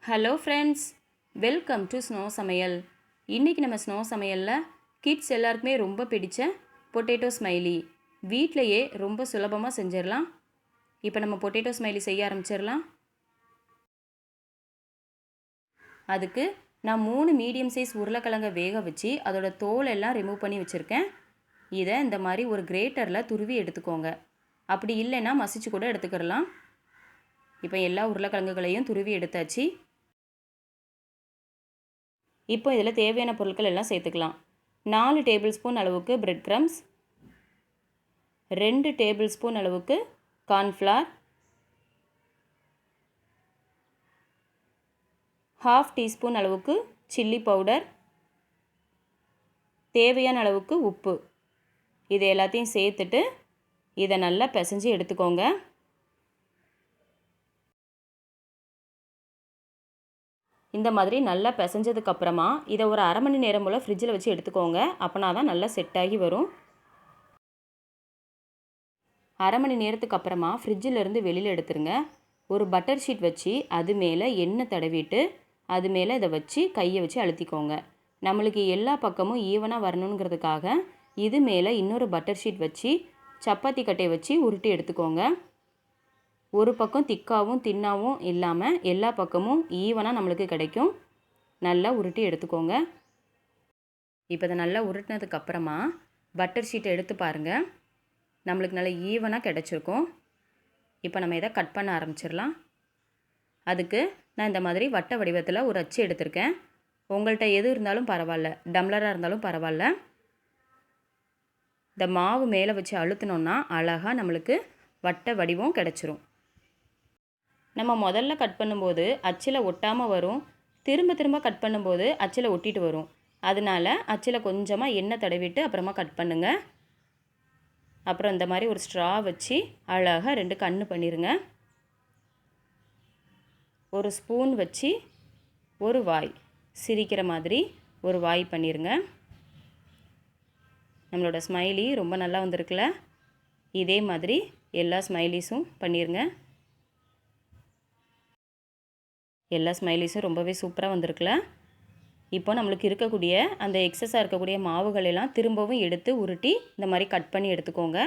Hello friends, welcome to snow சமையல். இன்றைக்கி நம்ம ஸ்னோ சமையலில் கிட்ஸ் எல்லாருக்குமே ரொம்ப பிடிச்ச பொட்டேட்டோ ஸ்மைலி வீட்டிலையே ரொம்ப சுலபமாக செஞ்சிடலாம். இப்போ நம்ம பொட்டேட்டோ ஸ்மைலி செய்ய ஆரம்பிச்சிடலாம். அதுக்கு நான் 3 மீடியம் சைஸ் உருளைக்கிழங்கை வேக வச்சு அதோட தோல் எல்லாம் ரிமூவ் பண்ணி வச்சுருக்கேன். இதை இந்த மாதிரி ஒரு கிரேட்டரில் துருவி எடுத்துக்கோங்க. அப்படி இல்லைன்னா மசிச்சு கூட எடுத்துக்கிடலாம். இப்போ எல்லா உருளைக்கிழங்குகளையும் துருவி எடுத்தாச்சு. இப்போ இதில் தேவையான பொருட்கள் எல்லாம் சேர்த்துக்கலாம். 4 டேபிள் ஸ்பூன் அளவுக்கு பிரெட் க்ரம்ஸ், 2 டேபிள் ஸ்பூன் அளவுக்கு கார்ன்ஃப்ளவர், 1/2 டீஸ்பூன் அளவுக்கு சில்லி பவுடர், தேவையான அளவுக்கு உப்பு. இது எல்லாத்தையும் சேர்த்துட்டு இதை நல்லா பிசைஞ்சு எடுத்துக்கோங்க. இந்த மாதிரி நல்லா பிசைஞ்சதுக்கப்புறமா இதை ஒரு அரை மணி நேரம் போல் ஃப்ரிட்ஜில் வச்சு எடுத்துக்கோங்க. அப்போனா தான் நல்லா செட் ஆகி வரும். அரை மணி நேரத்துக்கு அப்புறமா ஃப்ரிட்ஜிலேருந்து வெளியில் எடுத்துருங்க. ஒரு பட்டர் ஷீட் வச்சு அது மேலே எண்ணெய் தடவிட்டு அது மேலே இதை வச்சு கையை வச்சு அழுத்திக்கோங்க. நம்மளுக்கு எல்லா பக்கமும் ஈவனாக வரணுங்கிறதுக்காக இது மேலே இன்னொரு பட்டர் ஷீட் வச்சு சப்பாத்தி கட்டையை வச்சு உருட்டி எடுத்துக்கோங்க. ஒரு பக்கம் திக்காவும் தின்னாவும் இல்லாமல் எல்லா பக்கமும் ஈவனாக நம்மளுக்கு கிடைக்கும். நல்லா உருட்டி எடுத்துக்கோங்க. இப்போ இதை நல்லா உருட்டினதுக்கப்புறமா பட்டர் ஷீட்டை எடுத்து பாருங்கள். நம்மளுக்கு நல்லா ஈவனாக கிடச்சிருக்கும். இப்போ நம்ம இதை கட் பண்ண ஆரம்பிச்சிடலாம். அதுக்கு நான் இந்த மாதிரி வட்ட வடிவத்தில் ஒரு அச்சு எடுத்திருக்கேன். உங்கள்கிட்ட எது இருந்தாலும் பரவாயில்ல, டம்ளராக இருந்தாலும் பரவாயில்ல. இந்த மாவு மேலே வச்சு அழுத்தினோன்னா அழகாக நம்மளுக்கு வட்ட வடிவம் கிடச்சிரும். நம்ம முதல்ல கட் பண்ணும்போது அச்சில் ஒட்டாமல் வரும். திரும்ப திரும்ப கட் பண்ணும்போது அச்சில் ஒட்டிட்டு வரும். அதனால அச்சில் கொஞ்சமாக எண்ணெய் தடவிட்டு அப்புறமா கட் பண்ணுங்கள். அப்புறம் இந்த மாதிரி ஒரு ஸ்ட்ரா வச்சு அழகாக 2 கண்ணு பண்ணிடுங்க. ஒரு ஸ்பூன் வச்சு ஒரு வாய் சிரிக்கிற மாதிரி ஒரு வாய் பண்ணிடுங்க. நம்மளோட ஸ்மைலி ரொம்ப நல்லா வந்திருக்குல்ல. இதே மாதிரி எல்லா ஸ்மைலிஸும் பண்ணிடுங்க. எல்லா ஸ்மைலிஸும் ரொம்பவே சூப்பராக வந்திருக்குல்ல. இப்போ நம்மளுக்கு இருக்கக்கூடிய அந்த எக்ஸஸாக இருக்கக்கூடிய மாவுகளெல்லாம் திரும்பவும் எடுத்து உருட்டி இந்த மாதிரி கட் பண்ணி எடுத்துக்கோங்க.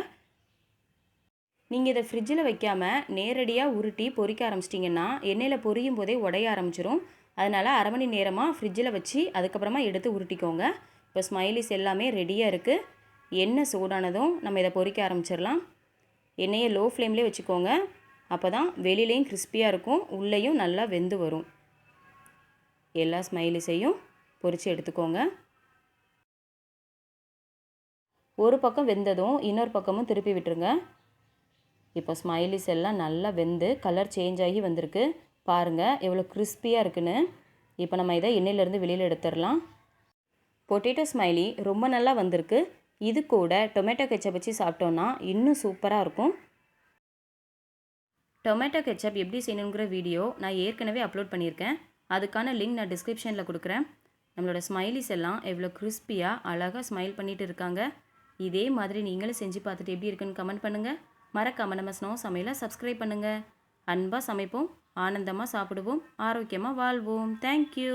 நீங்கள் இதை ஃப்ரிட்ஜில் வைக்காமல் நேரடியாக உருட்டி பொரிக்க ஆரம்பிச்சிட்டிங்கன்னா எண்ணெயில் பொரியும் போதே உடைய ஆரம்பிச்சிரும். அதனால் அரை மணி நேரமாக ஃப்ரிட்ஜில் வச்சு அதுக்கப்புறமா எடுத்து உருட்டிக்கோங்க. இப்போ ஸ்மைலிஸ் எல்லாமே ரெடியாக இருக்குது. எண்ணெய் சூடானதும் நம்ம இதை பொரிக்க ஆரம்பிச்சிடலாம். எண்ணெயை லோ ஃப்ளேம்லேயே வச்சுக்கோங்க. அப்போ தான் வெளியிலையும் கிறிஸ்பியாக இருக்கும், உள்ளேயும் நல்லா வெந்து வரும். எல்லா ஸ்மைலிஸையும் பொரித்து எடுத்துக்கோங்க. ஒரு பக்கம் வெந்ததும் இன்னொரு பக்கமும் திருப்பி விட்டுருங்க. இப்போ ஸ்மைலிஸ் எல்லாம் நல்லா வெந்து கலர் சேஞ்ச் ஆகி வந்திருக்கு. பாருங்கள் எவ்வளோ கிறிஸ்பியாக இருக்குன்னு. இப்போ நம்ம இதை எண்ணெயிலேருந்து வெளியில் எடுத்துடலாம். பொட்டேட்டோ ஸ்மைலி ரொம்ப நல்லா வந்திருக்கு. இது கூட டொமேட்டோ கெச்சப் வச்சு சாப்பிட்டோன்னா இன்னும் சூப்பராக இருக்கும். டொமேட்டோ கெச்சப் எப்படி செய்யணுங்கிற வீடியோ நான் ஏற்கனவே அப்லோட் பண்ணியிருக்கேன். அதுக்கான லிங்க் நான் டிஸ்கிரிப்ஷனில் கொடுக்குறேன். நம்மளோட ஸ்மைலிஸ் எல்லாம் எவ்வளோ கிறிஸ்பியாக அழகாக ஸ்மைல் பண்ணிகிட்டு இருக்காங்க. இதே மாதிரி நீங்களும் செஞ்சு பார்த்துட்டு எப்படி இருக்குன்னு கமெண்ட் பண்ணுங்கள். மறக்காமல் நம்ம ஸ்னோ சமையலை சப்ஸ்கிரைப் பண்ணுங்கள். அன்பாக சமைப்போம், ஆனந்தமாக சாப்பிடுவோம், ஆரோக்கியமாக வாழ்வோம். தேங்க்யூ.